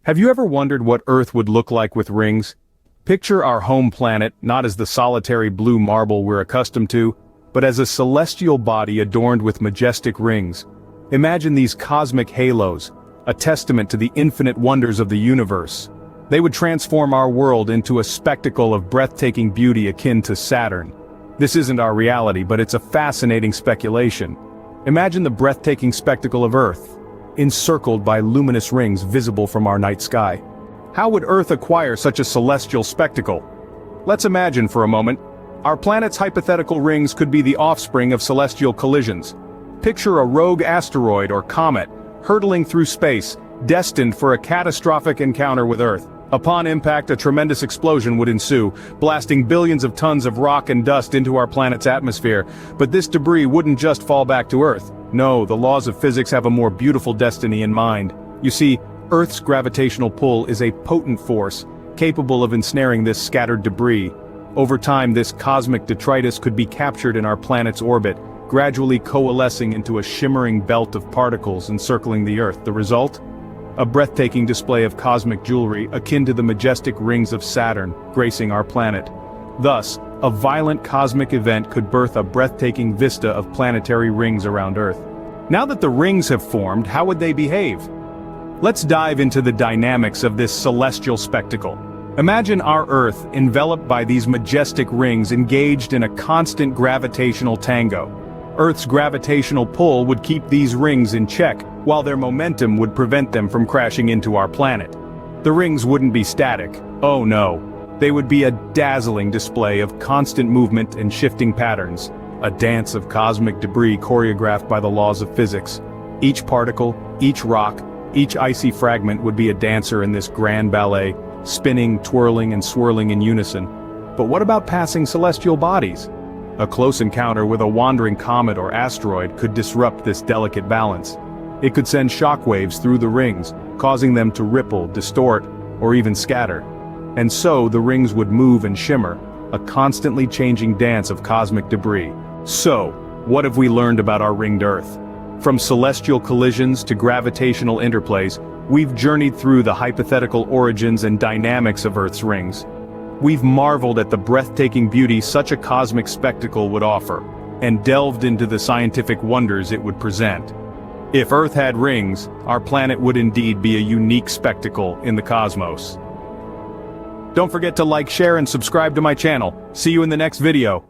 Have you ever wondered what Earth would look like with rings? Picture our home planet not as the solitary blue marble we're accustomed to, but as a celestial body adorned with majestic rings. Imagine these cosmic halos, a testament to the infinite wonders of the universe. They would transform our world into a spectacle of breathtaking beauty akin to Saturn. This isn't our reality, but it's a fascinating speculation. Imagine the breathtaking spectacle of Earth, encircled by luminous rings visible from our night sky. How would Earth acquire such a celestial spectacle? Let's imagine for a moment. Our planet's hypothetical rings could be the offspring of celestial collisions. Picture a rogue asteroid or comet, hurtling through space, destined for a catastrophic encounter with Earth. Upon impact, a tremendous explosion would ensue, blasting billions of tons of rock and dust into our planet's atmosphere. But this debris wouldn't just fall back to Earth. No, the laws of physics have a more beautiful destiny in mind. You see, Earth's gravitational pull is a potent force, capable of ensnaring this scattered debris. Over time, this cosmic detritus could be captured in our planet's orbit, gradually coalescing into a shimmering belt of particles encircling the Earth. The result? A breathtaking display of cosmic jewelry akin to the majestic rings of Saturn, gracing our planet. Thus, a violent cosmic event could birth a breathtaking vista of planetary rings around Earth. Now that the rings have formed, how would they behave? Let's dive into the dynamics of this celestial spectacle. Imagine our Earth enveloped by these majestic rings engaged in a constant gravitational tango. Earth's gravitational pull would keep these rings in check, while their momentum would prevent them from crashing into our planet. The rings wouldn't be static. Oh no. They would be a dazzling display of constant movement and shifting patterns, a dance of cosmic debris choreographed by the laws of physics. Each particle, each rock, each icy fragment would be a dancer in this grand ballet, spinning, twirling, and swirling in unison. But what about passing celestial bodies? A close encounter with a wandering comet or asteroid could disrupt this delicate balance. It could send shockwaves through the rings, causing them to ripple, distort, or even scatter. And so the rings would move and shimmer, a constantly changing dance of cosmic debris. So, what have we learned about our ringed Earth? From celestial collisions to gravitational interplays, we've journeyed through the hypothetical origins and dynamics of Earth's rings. We've marveled at the breathtaking beauty such a cosmic spectacle would offer, and delved into the scientific wonders it would present. If Earth had rings, our planet would indeed be a unique spectacle in the cosmos. Don't forget to like, share, and subscribe to my channel. See you in the next video.